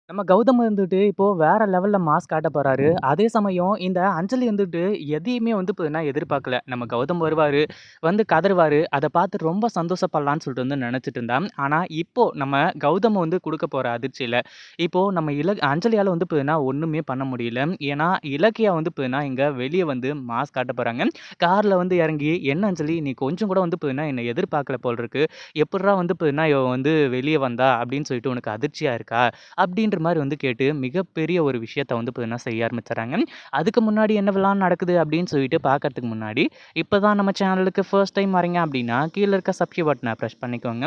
நம்ம கௌதம் வந்துட்டு இப்போ வேற லெவல்ல மாஸ் காட்ட போறாரு. அதே சமயம் இந்த அஞ்சலி வந்துட்டு எதையுமே வந்து பார்த்தீங்கன்னா எதிர்பார்க்கல. நம்ம கௌதம் வருவாரு, வந்து கதறுவாரு. அத பார்த்து ரொம்ப சந்தோஷப்படலான்னு சொல்லிட்டு வந்து நெனச்சுட்டு இருந்தா. ஆனா இப்போ நம்ம கௌதம் வந்து குடுக்க போற அதிர்ச்சியில, இப்போ நம்ம அஞ்சலியால வந்து பார்த்தீங்கன்னா ஒண்ணுமே பண்ண முடியல. ஏன்னா இலக்கியா வந்து பார்த்தீங்கன்னா இங்க வெளிய வந்து மாஸ் காட்ட போறாங்க. கார்ல வந்து இறங்கி, "என்ன அஞ்சலி நீ கொஞ்சம் கூட வந்து பார்த்தீங்கன்னா என்ன எதிர்பார்க்கல போல இருக்கு. எப்புட்றா வந்து பார்த்தீங்கன்னா இவ வந்து வெளிய வந்தா?" அப்படின்னு சொல்லிட்டு உனக்கு அதிர்ச்சியா இருக்கா? அப்படின்ற மாரி வந்து கேட்டு, மிகப்பெரிய ஒரு விஷயத்த வந்து பார்த்தீங்கன்னா செய்ய ஆரம்பிச்சுர்றாங்க. அதுக்கு முன்னாடி என்னவெல்லாம் நடக்குது அப்படின்னு சொல்லிட்டு பார்க்கறதுக்கு முன்னாடி, இப்ப தான் நம்ம சேனலுக்கு ஃபர்ஸ்ட் டைம் வரீங்க அப்படின்னா, கீழ இருக்க சப்ஸ்கிரைப் பட்டன பிரஸ் பண்ணிக்கோங்க.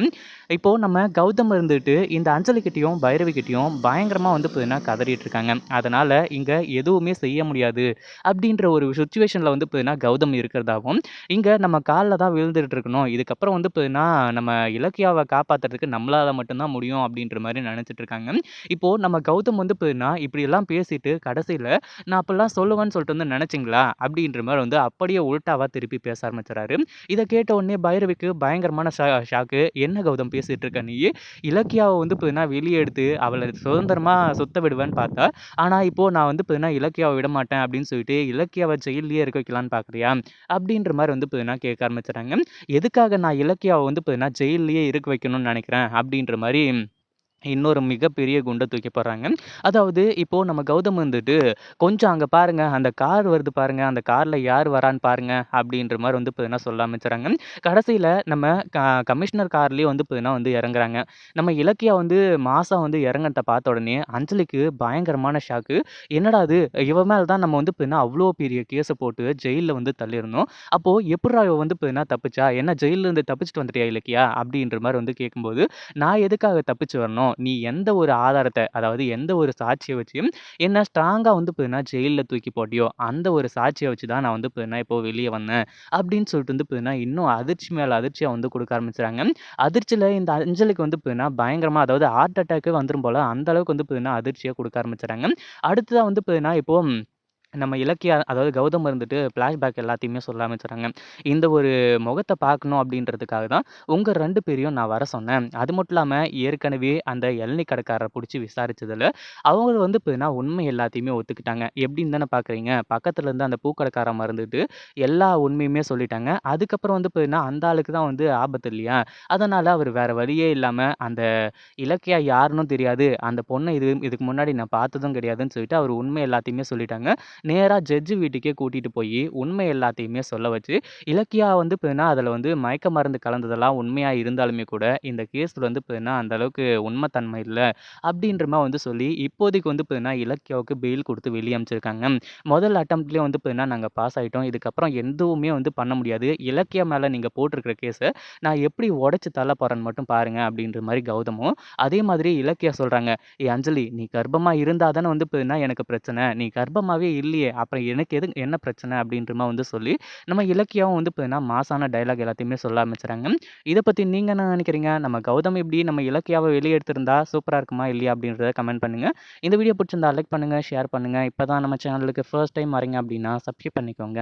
இப்போ நம்ம கௌதம் இருந்துட்டு, இந்த அஞ்சலி கிட்டயும், பைரவி கிட்டயும் பயங்கரமா வந்து பார்த்தீங்கன்னா கதறிட்டு இருக்காங்க. அதனால இங்க எதுவுமே செய்ய முடியாது அப்படின்ற ஒரு சிச்சுவேஷன்ல வந்து பார்த்தீங்கன்னா கௌதம் இருக்கிறதாவும், இங்க நம்ம கால்ல தான் விழுந்துட்டு இருக்கணும். இதுக்கப்புறம் வந்து பார்த்தீங்கன்னா, நம்ம இலக்கியாவ காப்பாத்துறதுக்கு நம்மளால மட்டும் தான் முடியும் அப்படின்ற மாரி நெனச்சுட்டு இருக்காங்க. இப்போ நம்ம கௌதம் வந்து பார்த்தீங்கன்னா, இப்படியெல்லாம் பேசிட்டு கடைசியில, "நான் அப்படிலாம் சொல்லுவேன்னு சொல்லிட்டு வந்து நெனச்சீங்களா?" அப்படின்ற மாரி வந்து அப்படியே உல்டாவா திருப்பி பேச ஆரம்பிச்சுறாரு. இத கேட்ட உடனே பைரவிக்கு பயங்கரமான ஷாக்கு. "என்ன கௌதம் பேசிட்டு இருக்க நீயி? இலக்கியாவ வந்து பார்த்தீங்கன்னா வெளிய எடுத்து அவள சுதந்திரமா சுத்த விடுவேன்னு பார்த்தா, ஆனா இப்போ நான் வந்து பார்த்தீங்கன்னா இலக்கியாவ விடமாட்டேன் அப்படின்னு சொல்லிட்டு இலக்கியாவ ஜெயில்லயே இருக்க வைக்கலான்னு பார்க்குறியா?" அப்படின்ற மாரி வந்து பார்த்தீங்கன்னா கேட்க ஆரம்பிச்சுறாங்க. "எதுக்காக நான் இலக்கியாவ வந்து பார்த்தீங்கன்னா ஜெயில்லயே இருக்க வைக்கணும்னு நெனைக்கிறேன்?" அப்படின்ற மாரி இன்னொரு மிகப்பெரிய குண்ட தூக்கி போடுறாங்க. அதாவது இப்போ நம்ம கௌதம் வந்துட்டு, "கொஞ்சம் அங்க பாருங்க, அந்த கார் வருது பாருங்க, அந்த கார்ல யார் வரான்னு பாருங்க" அப்படின்ற மாரி வந்து பார்த்தீங்கன்னா சொல்ல ஆரம்பிச்சுறாங்க. கடைசியில நம்ம கமிஷனர் கார்லயே வந்து பார்த்தீங்கன்னா வந்து இறங்குறாங்க. நம்ம இலக்கியா வந்து மாஸா வந்து இறங்குனத பார்த்த உடனே அஞ்சலிக்கு பயங்கரமான ஷாக்கு. "என்னடா இது! இவ மேல தான் நம்ம வந்து பார்த்தீங்கன்னா அவ்ளோ பெரிய கேஸ போட்டு ஜெயில்ல வந்து தள்ளியிருந்தோம். அப்போ எப்புட்றா இவ வந்து பார்த்தீங்கன்னா தப்பிச்சா? என்ன ஜெயில்ல இருந்து தப்பிச்சுட்டு வந்துட்டியா இலக்கியா?" அப்படின்ற மாரி வந்து கேட்கும்போது, "நான் எதுக்காக தப்பிச்சு வரணும்? நீ எந்த ஒரு ஆதாரத்த, அதாவது எந்த ஒரு சாட்சிய வச்சு என்ன ஸ்ட்ராங்கா வந்து பார்த்தீங்கன்னா, ஜெயில்ல தூக்கி போட்டியோ, அந்த ஒரு சாட்சிய வச்சு தான் நான் வந்து பார்த்தீங்கன்னா, இப்போ வெளிய வந்தேன்." அப்படின்னு சொல்லிட்டு வந்து பார்த்தீங்கன்னா, இன்னும் அதிர்ச்சி மேல அதிர்ச்சியா வந்து குடுக்க ஆரம்பிச்சுறாங்க. அதிர்ச்சியில இந்த அஞ்சலிக்கு வந்து பார்த்தீங்கன்னா, பயங்கரமா அதாவது ஹார்ட் அட்டாக்கே வந்துரும் போல, அந்த அளவுக்கு வந்து பார்த்தீங்கன்னா, அதிர்ச்சியா குடுக்க ஆரம்பிச்சுறாங்க. அடுத்ததா வந்து பார்த்தீங்கன்னா, இப்போ நம்ம இலக்கியா அதாவது கௌதம் இருந்துட்டு ஃப்ளாஷ்பேக் எல்லாத்தையுமே சொல்ல ஆரம்பிச்சுறாங்க. இந்த ஒரு முகத்த பார்க்கணும் அப்படின்றதுக்காக தான் உங்க 2 பேரையும் நான் வர சொன்னேன். அது மட்டும் இல்லாம ஏற்கனவே அந்த இளநீ கடைக்காரர புடிச்சு விசாரிச்சதுல, அவங்க வந்து பார்த்தீங்கன்னா உண்மை எல்லாத்தையுமே ஒத்துக்கிட்டாங்க. எப்படின்னு தானே பார்க்குறீங்க. பக்கத்துல இருந்த அந்த பூக்கடைக்காரம்மா இருந்துட்டு எல்லா உண்மையுமே சொல்லிட்டாங்க. அதுக்கப்புறம் வந்து பார்த்தீங்கன்னா, அந்த ஆளுக்கு தான் வந்து ஆபத்து இல்லையா? அதனால அவரு வேற வழியே இல்லாம அந்த இலக்கியா யாருன்னும் தெரியாது. அந்த பொண்ண இதுக்கு முன்னாடி நான் பார்த்ததும் கிடையாதுன்னு சொல்லிட்டு அவரு உண்மை எல்லாத்தையுமே சொல்லிட்டாங்க. நேரா ஜட்ஜ் வீட்டுக்கே கூட்டிட்டு போயி, உண்மை எல்லாத்தையுமே சொல்ல வச்சு, இலக்கியா வந்து பார்த்தீங்கன்னா, அதில வந்து மயக்க மருந்து கலந்ததெல்லாம் உண்மையா இருந்தாலுமே கூட, இந்த கேஸ்ல வந்து பார்த்தீங்கன்னா, அந்த அளவுக்கு உண்மை தன்மை இல்ல. அப்படின்ற மாரி வந்து சொல்லி, இப்போதைக்கு வந்து பார்த்தீங்கன்னா, இலக்கியாவுக்கு பெயில் குடுத்து வெளிய அனுப்பிச்சிருக்காங்க. முதல் அட்டெம்ப்ட்லயே வந்து பார்த்தீங்கன்னா, நாங்க பாஸ் ஆயிட்டோம். இதுக்கப்புறம் எதுவுமே வந்து பண்ண முடியாது. இலக்கியா மேல நீங்க போட்டிருக்கிற கேஸ, நான் எப்படி உடைச்சு தள்ள போறேன்னு மட்டும் பாருங்க அப்படின்ற மாரி கௌதமும், அதே மாதிரி இலக்கியா சொல்றாங்க, "ஏய் அஞ்சலி, நீ கர்ப்பமா இருந்தா தானே வந்து பார்த்தீங்கன்னா எனக்கு பிரச்சனை. நீ கர்ப்பமாவே இல்லையே! அப்புறம் எனக்கு என்ன பிரச்சனை?" அப்படின்ற மாரி வந்து சொல்லி, நம்ம இலக்கியாவும் வந்து பார்த்தீங்கன்னா, மாஸான டயலாக் எல்லாத்தையுமே சொல்ல ஆரம்பிச்சுறாங்க. இத பத்தி நீங்க என்ன நினைக்கிறீங்க? நம்ம கௌதம் இப்படி நம்ம இலக்கியாவ வெளிய எடுத்திருந்தா சூப்பரா இருக்குமா? இல்லையா? அப்படின்றத கமெண்ட் பண்ணுங்க. இந்த வீடியோ புடிச்சிருந்தா லைக் பண்ணுங்க, ஷேர் பண்ணுங்க. இப்ப தான் நம்ம சேனலுக்கு ஃபர்ஸ்ட் டைம் வரீங்க அப்படின்னா, சப்ஸ்கிரைப் பண்ணிக்கோங்க.